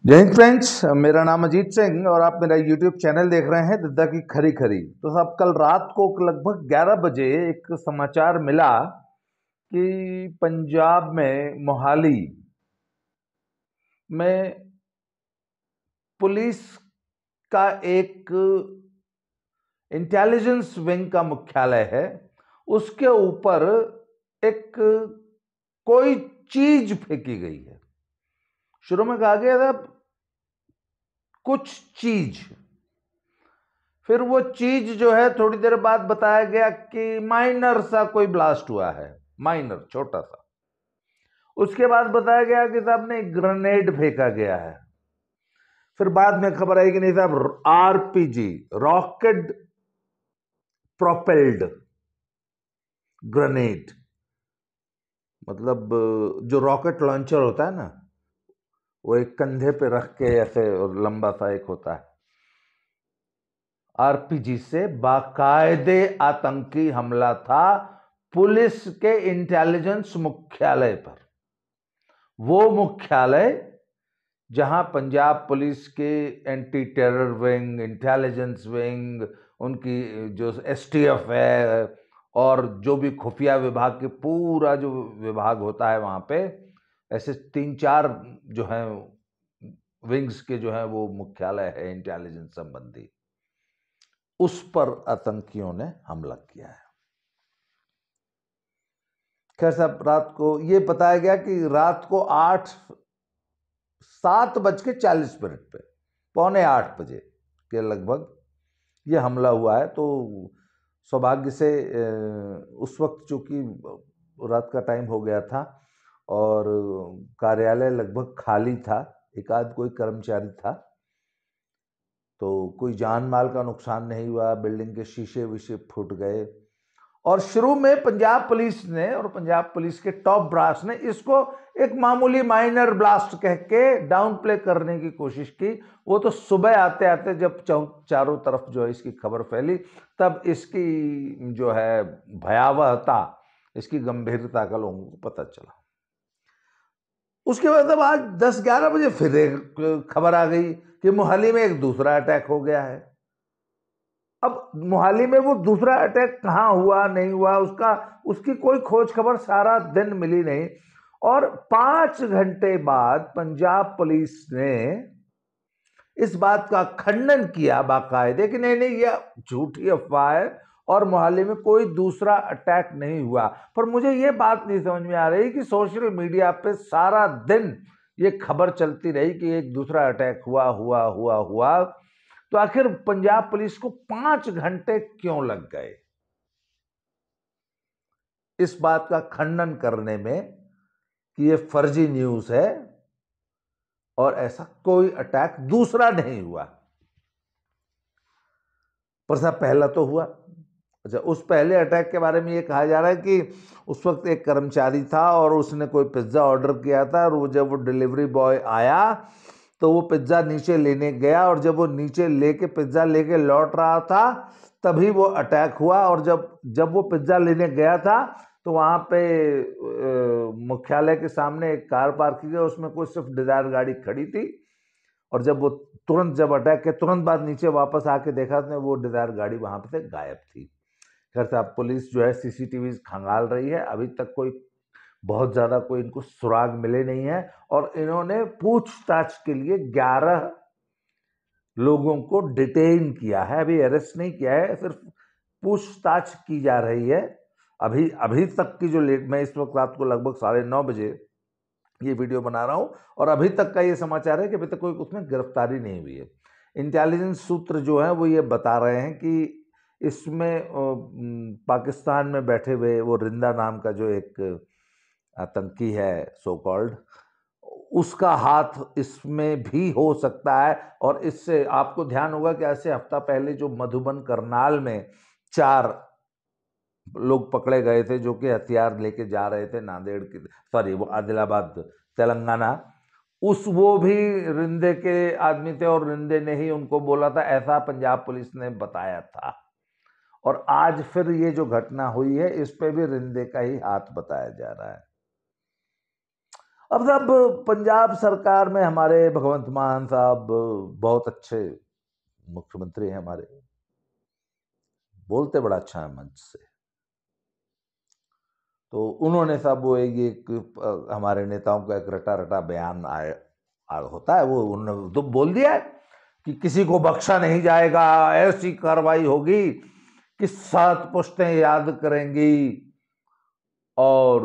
जय हिंद फ्रेंड्स, मेरा नाम अजीत सिंह और आप मेरा यूट्यूब चैनल देख रहे हैं दिद्दा की खरी खरी। तो साहब, कल रात को लगभग 11 बजे एक समाचार मिला कि पंजाब में मोहाली में पुलिस का एक इंटेलिजेंस विंग का मुख्यालय है, उसके ऊपर एक कोई चीज फेंकी गई है। शुरू में कहा गया था कुछ चीज, फिर वो चीज जो है थोड़ी देर बाद बताया गया कि माइनर सा कोई ब्लास्ट हुआ है, माइनर छोटा सा। उसके बाद बताया गया कि साहब ने ग्रेनेड फेंका गया है। फिर बाद में खबर आई कि नहीं साहब, आरपीजी, रॉकेट प्रोपेल्ड ग्रेनेड, मतलब जो रॉकेट लॉन्चर होता है ना, वो एक कंधे पे रख के ऐसे और लंबा सा एक होता है। आरपीजी से बाकायदे आतंकी हमला था पुलिस के इंटेलिजेंस मुख्यालय पर। वो मुख्यालय जहां पंजाब पुलिस के anti terror wing, intelligence wing, उनकी जो एसटीएफ है और जो भी खुफिया विभाग के पूरा जो विभाग होता है, वहां पे ऐसे 3-4 जो है विंग्स के जो है वो मुख्यालय है इंटेलिजेंस संबंधी, उस पर आतंकियों ने हमला किया है। खैर साहब, रात को ये बताया गया कि रात को 7:40 पे, 7:45 बजे के लगभग ये हमला हुआ है। तो सौभाग्य से उस वक्त चूंकि रात का टाइम हो गया था और कार्यालय लगभग खाली था, एक आध कोई कर्मचारी था, तो कोई जान माल का नुकसान नहीं हुआ, बिल्डिंग के शीशे विशे फूट गए। और शुरू में पंजाब पुलिस ने और पंजाब पुलिस के टॉप ब्रास ने इसको एक मामूली माइनर ब्लास्ट कह के डाउन प्ले करने की कोशिश की। वो तो सुबह आते आते जब चारों तरफ जो है इसकी खबर फैली, तब इसकी जो है भयावहता, इसकी गंभीरता का लोगों को पता चला। उसके बाद अब आज 10-11 बजे फिर एक खबर आ गई कि मोहाली में एक दूसरा अटैक हो गया है। अब मोहाली में वो दूसरा अटैक कहाँ हुआ नहीं हुआ, उसकी कोई खोज खबर सारा दिन मिली नहीं। और 5 घंटे बाद पंजाब पुलिस ने इस बात का खंडन किया बाकायदे कि नहीं नहीं, यह झूठी अफवाह है और मोहाली में कोई दूसरा अटैक नहीं हुआ। पर मुझे ये बात नहीं समझ में आ रही कि सोशल मीडिया पे सारा दिन ये खबर चलती रही कि एक दूसरा अटैक हुआ हुआ हुआ हुआ, तो आखिर पंजाब पुलिस को 5 घंटे क्यों लग गए इस बात का खंडन करने में कि ये फर्जी न्यूज है और ऐसा कोई अटैक दूसरा नहीं हुआ। पर साहब, पहला तो हुआ। अच्छा, उस पहले अटैक के बारे में ये कहा जा रहा है कि उस वक्त एक कर्मचारी था और उसने कोई पिज्ज़ा ऑर्डर किया था, और जब वो डिलीवरी बॉय आया तो वो पिज्ज़ा नीचे लेने गया, और जब वो नीचे लेके पिज्ज़ा लेके लौट रहा था तभी वो अटैक हुआ। और जब वो पिज्ज़ा लेने गया था तो वहाँ पे मुख्यालय के सामने एक कार पार्क की गई, उसमें कोई स्विफ्ट डिजायर गाड़ी खड़ी थी, और जब अटैक के तुरंत बाद नीचे वापस आके देखा तो वो डिजायर गाड़ी वहां पे से गायब थी। खैर साहब, पुलिस जो है सीसीटीवी खंगाल रही है, अभी तक कोई बहुत ज्यादा कोई इनको सुराग मिले नहीं है। और इन्होंने पूछताछ के लिए 11 लोगों को डिटेन किया है, अभी अरेस्ट नहीं किया है, सिर्फ पूछताछ की जा रही है। अभी तक की जो मैं इस वक्त रात को लगभग 9:30 बजे ये वीडियो बना रहा हूं, और अभी तक का ये समाचार है कि अभी तक कोई उसमें गिरफ्तारी नहीं हुई है। इंटेलिजेंस सूत्र जो है वो ये बता रहे हैं कि इसमें पाकिस्तान में बैठे हुए वो रिंदा नाम का जो एक आतंकी है सो कॉल्ड, उसका हाथ इसमें भी हो सकता है। और इससे आपको ध्यान होगा कि ऐसे हफ्ता पहले जो मधुबन करनाल में 4 लोग पकड़े गए थे जो कि हथियार लेके जा रहे थे नांदेड़ की, सॉरी वो आदिलाबाद, तेलंगाना, वो भी रिंदे के आदमी थे और रिंदे ने ही उनको बोला था, ऐसा पंजाब पुलिस ने बताया था। और आज फिर ये जो घटना हुई है इस पे भी रिंदे का ही हाथ बताया जा रहा है। अब साहब पंजाब सरकार में हमारे भगवंत मान साहब बहुत अच्छे मुख्यमंत्री हैं हमारे, बोलते बड़ा अच्छा है मंच से। तो उन्होंने साहब वो एक हमारे नेताओं का एक रटा रटा बयान होता है, वो उन्होंने तो बोल दिया है कि किसी को बख्शा नहीं जाएगा, ऐसी कार्रवाई होगी कि 7 पुश्तें याद करेंगी, और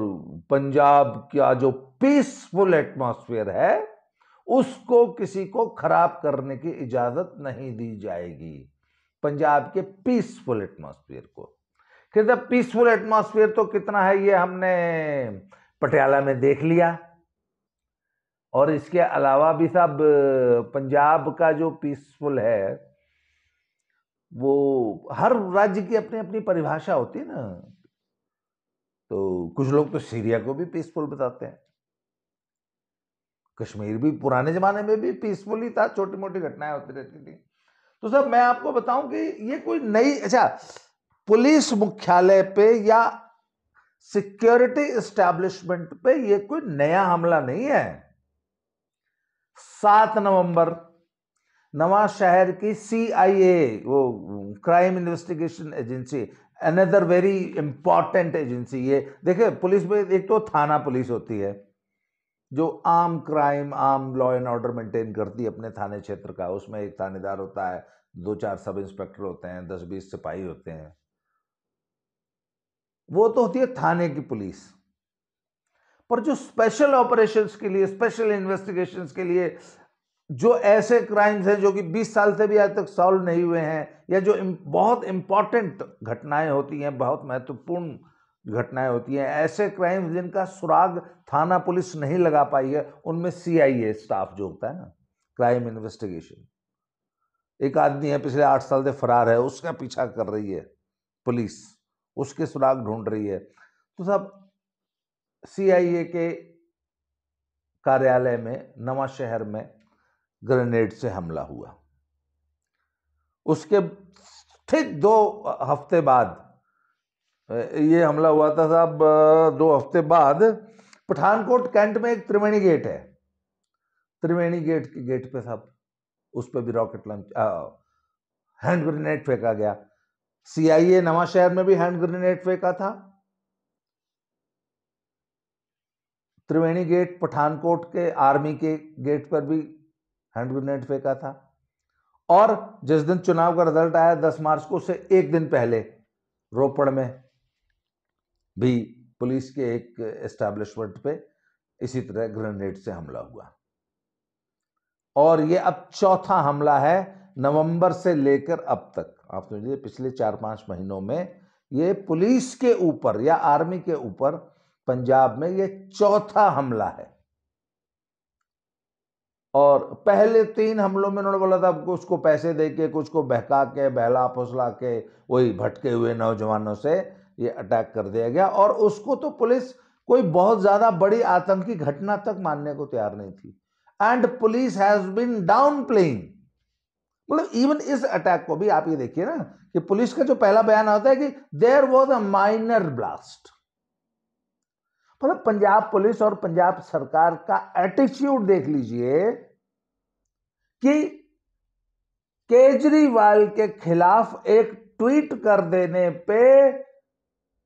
पंजाब का जो पीसफुल एटमॉस्फेयर है उसको किसी को खराब करने की इजाजत नहीं दी जाएगी। पंजाब के पीसफुल एटमॉस्फेयर को, फिर पीसफुल एटमॉस्फेयर तो कितना है ये हमने पटियाला में देख लिया, और इसके अलावा भी साहब पंजाब का जो पीसफुल है वो हर राज्य की अपनी अपनी परिभाषा होती है ना। तो कुछ लोग तो सीरिया को भी पीसफुल बताते हैं, कश्मीर भी पुराने जमाने में भी पीसफुल ही था, छोटी मोटी घटनाएं होती रहती थी। तो साहब मैं आपको बताऊं कि ये कोई नई, अच्छा, पुलिस मुख्यालय पे या सिक्योरिटी एस्टैब्लिशमेंट पे ये कोई नया हमला नहीं है। 7 नवंबर नवा शहर की CIA, वो crime investigation agency, another very important agency, ये देखिए पुलिस में एक तो थाना पुलिस होती है जो आम क्राइम, आम लॉ एंड ऑर्डर मेंटेन करती है अपने थाने क्षेत्र का। उसमें एक थानेदार होता है, 2-4 सब इंस्पेक्टर होते हैं, 10-20 सिपाही होते हैं। वो तो होती है थाने की पुलिस। पर जो स्पेशल ऑपरेशंस के लिए, स्पेशल इन्वेस्टिगेशंस के लिए, जो ऐसे क्राइम्स हैं जो कि 20 साल से भी आज तक सॉल्व नहीं हुए हैं, या जो बहुत इंपॉर्टेंट घटनाएं होती हैं, बहुत महत्वपूर्ण घटनाएं होती हैं, ऐसे क्राइम्स जिनका सुराग थाना पुलिस नहीं लगा पाई है, उनमें CIA स्टाफ जो होता है ना, क्राइम इन्वेस्टिगेशन, एक आदमी है पिछले 8 साल से फरार है, उसका पीछा कर रही है पुलिस, उसके सुराग ढूंढ रही है। तो साहब CIA के कार्यालय में नवा शहर में ग्रेनेड से हमला हुआ। उसके ठीक 2 हफ्ते बाद ये हमला हुआ था साहब। 2 हफ्ते बाद पठानकोट कैंट में एक त्रिवेणी गेट है, त्रिवेणी गेट के गेट पे साहब उस पर भी रॉकेट लॉन्च, हैंड ग्रेनेड फेंका गया। CIA नवा शहर में भी हैंड ग्रेनेड फेंका था। त्रिवेणी गेट, पठानकोट के आर्मी के गेट पर भी हैंड ग्रेनेड फेंका था। और जिस दिन चुनाव का रिजल्ट आया 10 मार्च को, उससे एक दिन पहले रोपड़ में भी पुलिस के एक एस्टैब्लिशमेंट पे इसी तरह ग्रेनेड से हमला हुआ। और ये अब चौथा हमला है नवंबर से लेकर अब तक। आप समझिए पिछले 4-5 महीनों में ये पुलिस के ऊपर या आर्मी के ऊपर पंजाब में ये चौथा हमला है। और पहले 3 हमलों में उन्होंने बोला था कुछ को पैसे देके, कुछ को बहका के, बहला फुसला के, वही भटके हुए नौजवानों से ये अटैक कर दिया गया। और उसको तो पुलिस कोई बहुत ज्यादा बड़ी आतंकी घटना तक मानने को तैयार नहीं थी। And police has been downplaying, मतलब इवन इस अटैक को भी आप ये देखिए ना कि पुलिस का जो पहला बयान आता है कि there was a minor blast. मतलब पंजाब पुलिस और पंजाब सरकार का एटीट्यूड देख लीजिए कि केजरीवाल के खिलाफ एक ट्वीट कर देने पे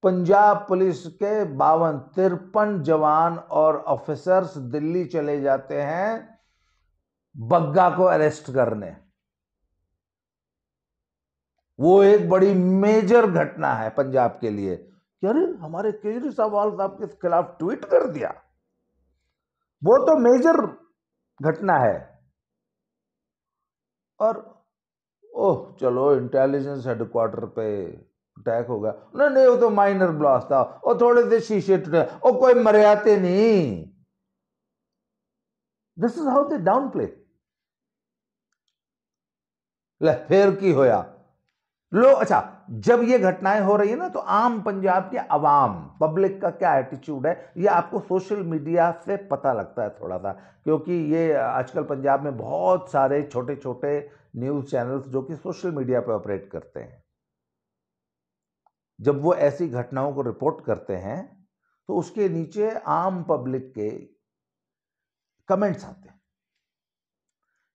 पंजाब पुलिस के 52-53 जवान और ऑफिसर्स दिल्ली चले जाते हैं बग्गा को अरेस्ट करने। वो एक बड़ी मेजर घटना है पंजाब के लिए। अरे हमारे केजरीवाल साहब के खिलाफ ट्वीट कर दिया, वो तो मेजर घटना है। और ओह चलो इंटेलिजेंस हेडक्वार्टर पे अटैक होगा, नहीं नहीं वो तो माइनर ब्लास्ट था, और थोड़े से शीशे टूटे, और कोई मर्यादे नहीं। This is how they down play. ले फिर की होया लो। अच्छा, जब ये घटनाएं हो रही है ना, तो आम पंजाब के अवाम पब्लिक का क्या एटीट्यूड है ये आपको सोशल मीडिया से पता लगता है थोड़ा सा, क्योंकि ये आजकल पंजाब में बहुत सारे छोटे छोटे न्यूज चैनल्स जो कि सोशल मीडिया पे ऑपरेट करते हैं, जब वो ऐसी घटनाओं को रिपोर्ट करते हैं तो उसके नीचे आम पब्लिक के कमेंट्स आते हैं।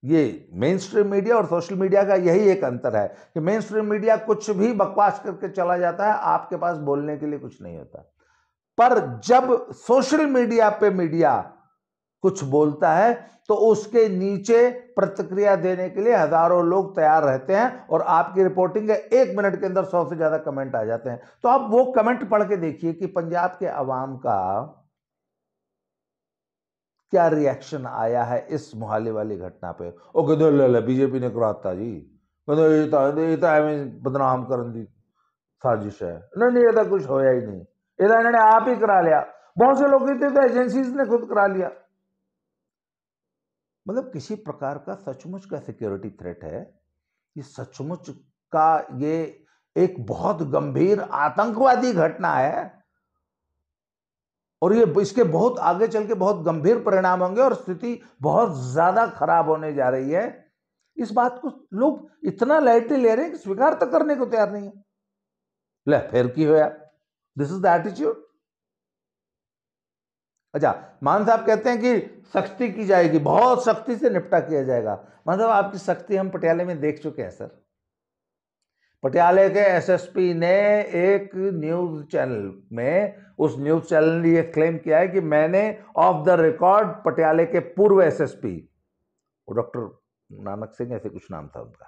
ये मेन स्ट्रीम मीडिया और सोशल मीडिया का यही एक अंतर है कि मेन स्ट्रीम मीडिया कुछ भी बकवास करके चला जाता है, आपके पास बोलने के लिए कुछ नहीं होता। पर जब सोशल मीडिया पे मीडिया कुछ बोलता है तो उसके नीचे प्रतिक्रिया देने के लिए हजारों लोग तैयार रहते हैं और आपकी रिपोर्टिंग के 1 मिनट के अंदर 100 से ज्यादा कमेंट आ जाते हैं। तो आप वो कमेंट पढ़ के देखिए कि पंजाब के अवाम का क्या रिएक्शन आया है इस मोहाली वाली घटना पे। ਉਹ ਕਹਿੰਦੇ ਲੈ बीजेपी ने कराता जी, ਕਹਿੰਦੇ ਇਹ ਤਾਂ ਐਵੇਂ ਬਦਨਾਮ ਕਰਨ ਦੀ साजिश है। नहीं, ये तो कुछ होया ही नहीं, ये तो इन्होंने आप ही करा लिया। बहुत से लोग कहते तो एजेंसीज ने खुद करा लिया। मतलब किसी प्रकार का सचमुच का सिक्योरिटी थ्रेट है, ये सचमुच का ये एक बहुत गंभीर आतंकवादी घटना है और ये इसके बहुत आगे चल के बहुत गंभीर परिणाम होंगे और स्थिति बहुत ज्यादा खराब होने जा रही है। इस बात को लोग इतना लाइटली ले रहे हैं कि स्वीकार तक करने को तैयार नहीं है। ले फिर की होया, दिस इज द एटीट्यूड। अच्छा, मान साहब कहते हैं कि सख्ती की जाएगी, बहुत सख्ती से निपटा किया जाएगा। मतलब आपकी सख्ती हम पटियाले में देख चुके हैं सर। पटियाले के एसएसपी ने एक न्यूज चैनल में, उस न्यूज चैनल ने यह क्लेम किया है कि मैंने ऑफ द रिकॉर्ड पटियाले के पूर्व एसएसपी, वो डॉक्टर नानक सिंह ऐसे कुछ नाम था उनका,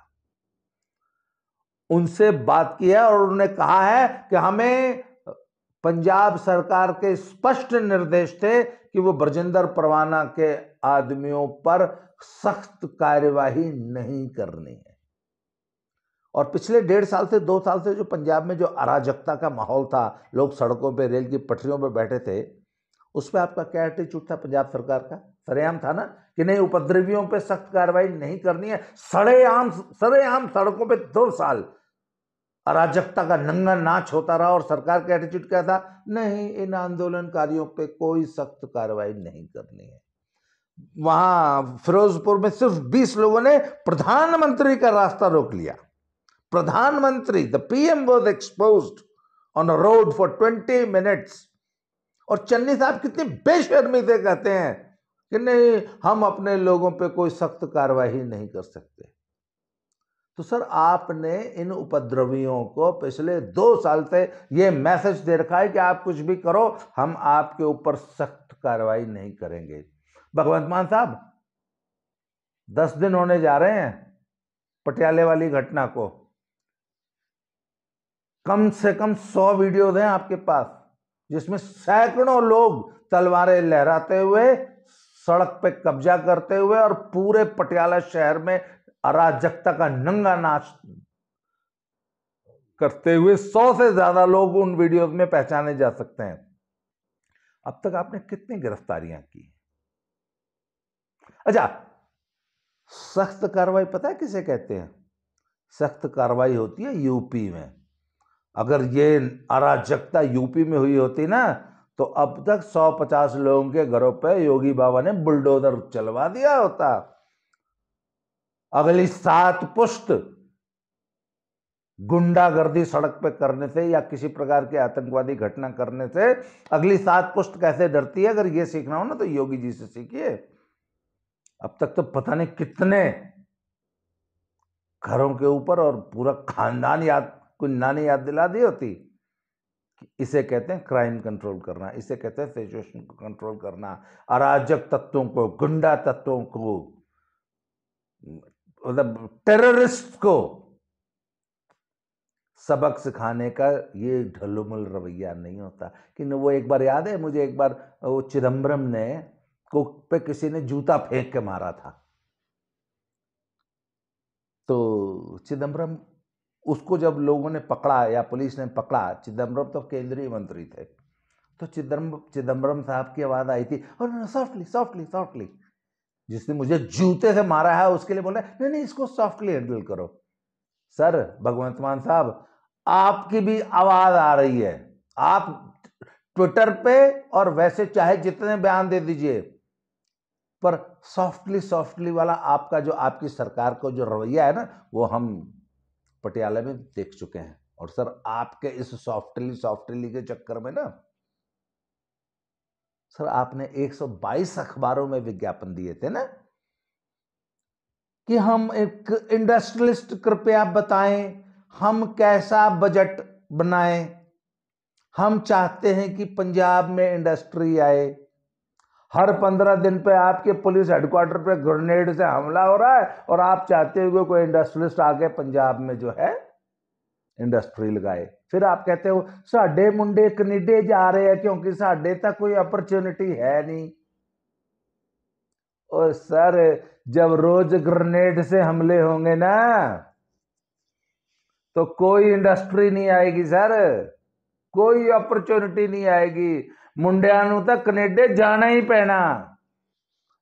उनसे बात की है और उन्होंने कहा है कि हमें पंजाब सरकार के स्पष्ट निर्देश थे कि वो ब्रजेंद्र परवाना के आदमियों पर सख्त कार्यवाही नहीं करनी है। और पिछले 1.5 साल से 2 साल से जो पंजाब में जो अराजकता का माहौल था, लोग सड़कों पे रेल की पटरियों पे बैठे थे, उस पर आपका क्या एटीट्यूड था पंजाब सरकार का? सरेआम था ना कि नहीं, उपद्रवियों पे सख्त कार्रवाई नहीं करनी है। सरेआम सड़कों पे 2 साल अराजकता का नंगा नाच होता रहा और सरकार का एटीट्यूड क्या था? नहीं, इन आंदोलनकारियों पे कोई सख्त कार्रवाई नहीं करनी है। वहां फिरोजपुर में सिर्फ 20 लोगों ने प्रधानमंत्री का रास्ता रोक लिया। प्रधानमंत्री, the PM was exposed on a road for 20 minutes. और चन्नी साहब कितनी बेशर्मी से कहते हैं कि नहीं, हम अपने लोगों पे कोई सख्त कार्रवाई नहीं कर सकते। तो सर, आपने इन उपद्रवियों को पिछले 2 साल से यह मैसेज दे रखा है कि आप कुछ भी करो, हम आपके ऊपर सख्त कार्रवाई नहीं करेंगे। भगवंत मान साहब, 10 दिन होने जा रहे हैं पटियाले वाली घटना को। कम से कम 100 वीडियोज हैं आपके पास जिसमें सैकड़ों लोग तलवारें लहराते हुए, सड़क पे कब्जा करते हुए और पूरे पटियाला शहर में अराजकता का नंगा नाच करते हुए 100 से ज्यादा लोग उन वीडियोज में पहचाने जा सकते हैं। अब तक आपने कितनी गिरफ्तारियां की? अच्छा, सख्त कार्रवाई पता है किसे कहते हैं? सख्त कार्रवाई होती है यूपी में। अगर ये अराजकता यूपी में हुई होती ना, तो अब तक 150 लोगों के घरों पे योगी बाबा ने बुलडोजर चलवा दिया होता। अगली 7 पुश्त गुंडागर्दी सड़क पे करने से या किसी प्रकार की आतंकवादी घटना करने से अगली 7 पुश्त कैसे डरती है, अगर ये सीखना हो ना तो योगी जी से सीखिए। अब तक तो पता नहीं कितने घरों के ऊपर और पूरा खानदान याद, कोई नानी याद दिला दी होती। इसे कहते हैं क्राइम कंट्रोल करना, इसे कहते हैं सिचुएशन को कंट्रोल करना, अराजक तत्वों को, गुंडा तत्वों को, मतलब टेररिस्ट को सबक सिखाने का ये ढलुमुल रवैया नहीं होता। कि वो एक बार याद है मुझे, एक बार वो चिदम्बरम ने को पे किसी ने जूता फेंक के मारा था, तो चिदम्बरम, उसको जब लोगों ने पकड़ा या पुलिस ने पकड़ा, चिदम्बरम तो केंद्रीय मंत्री थे, तो चिदम्बरम साहब की आवाज आई थी और सॉफ्टली सॉफ्टली सॉफ्टली, जिसने मुझे जूते से मारा है उसके लिए बोला नहीं नहीं इसको सॉफ्टली हैंडल करो। सर भगवंत मान साहब, आपकी भी आवाज आ रही है, आप ट्विटर पे और वैसे चाहे जितने बयान दे दीजिए, पर सॉफ्टली सॉफ्टली वाला आपका जो, आपकी सरकार को जो रवैया है ना, वो हम पटियाला में देख चुके हैं। और सर आपके इस सॉफ्टली सॉफ्टली के चक्कर में ना सर आपने 122 अखबारों में विज्ञापन दिए थे ना कि हम एक इंडस्ट्रियलिस्ट, कृपया बताएं हम कैसा बजट बनाएं, हम चाहते हैं कि पंजाब में इंडस्ट्री आए। हर 15 दिन पे आपके पुलिस हेडक्वार्टर पे ग्रेनेड से हमला हो रहा है और आप चाहते हो कि कोई इंडस्ट्रियलिस्ट आके पंजाब में जो है इंडस्ट्री लगाए। फिर आप कहते हो साडे मुंडे कनेडे जा रहे हैं क्योंकि साडे तक कोई अपॉर्चुनिटी है नहीं। ओ सर, जब रोज ग्रेनेड से हमले होंगे ना तो कोई इंडस्ट्री नहीं आएगी सर, कोई अपॉर्चुनिटी नहीं आएगी। मुंडिਆਂ ਨੂੰ ਤਾਂ ਕੈਨੇਡਾ ਜਾਣਾ ਹੀ ਪੈਣਾ।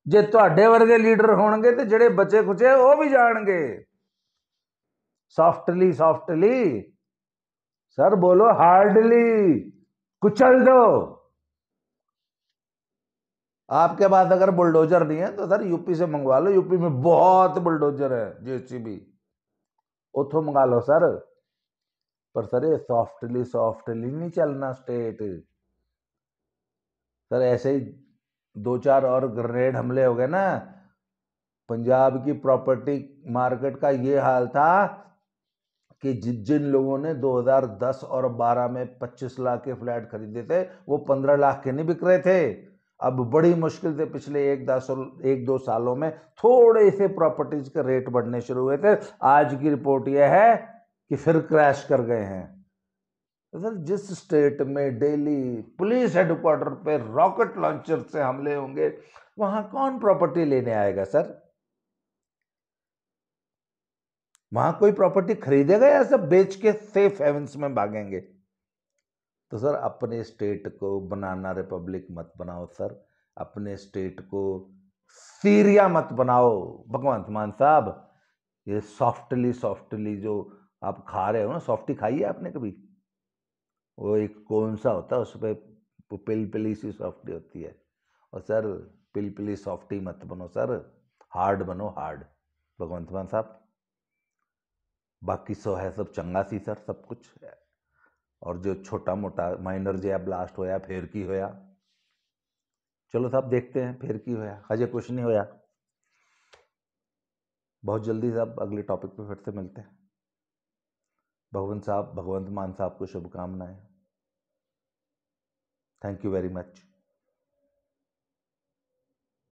ਜੇ ਤੁਹਾਡੇ ਵਰਗੇ ਲੀਡਰ ਹੋਣਗੇ ਤੇ ਜਿਹੜੇ ਬੱਚੇ ਖੁਚੇ ਉਹ ਵੀ ਜਾਣਗੇ। सॉफ्टली सॉफ्टली सर बोलो, हार्डली कुचल दो। आपके पास अगर बुलडोजर नहीं है तो सर यूपी से मंगवा लो, यूपी में बहुत बुलडोजर है, जेसीबी उतो मंगा लो सर। पर सर ये सॉफ्टली सॉफ्टली नहीं चलना स्टेट। सर ऐसे ही 2-4 और ग्रेनेड हमले हो गए ना, पंजाब की प्रॉपर्टी मार्केट का ये हाल था कि जिन लोगों ने 2010 और 12 में 25 लाख के फ्लैट खरीदे थे वो 15 लाख के नहीं बिक रहे थे। अब बड़ी मुश्किल से पिछले 1-2 सालों में थोड़े से प्रॉपर्टीज के रेट बढ़ने शुरू हुए थे। आज की रिपोर्ट यह है कि फिर क्रैश कर गए हैं। सर जिस स्टेट में डेली पुलिस हेडक्वार्टर पे रॉकेट लॉन्चर से हमले होंगे वहां कौन प्रॉपर्टी लेने आएगा सर? वहां कोई प्रॉपर्टी खरीदेगा या सब बेच के सेफ हेवंस में भागेंगे? तो सर अपने स्टेट को बनाना रिपब्लिक मत बनाओ सर, अपने स्टेट को सीरिया मत बनाओ। भगवंत मान साहब, ये सॉफ्टली सॉफ्टली जो आप खा रहे हो ना, सॉफ्टी खाई है आपने कभी? वो एक कौन सा होता है, उस पर पिलपिली सी सॉफ्टी होती है। और सर पिलपिली सॉफ्टी मत बनो सर, हार्ड बनो, हार्ड। भगवंत मान साहब बाकी सो है सब चंगा सी सर, सब कुछ। और जो छोटा मोटा माइनर जो ब्लास्ट होया फिर की होया, चलो साहब देखते हैं फिर की होया, हजे कुछ नहीं होया। बहुत जल्दी साहब अगले टॉपिक पे फिर से मिलते हैं। भगवंत मान साहब को शुभकामनाएं। Thank you very much.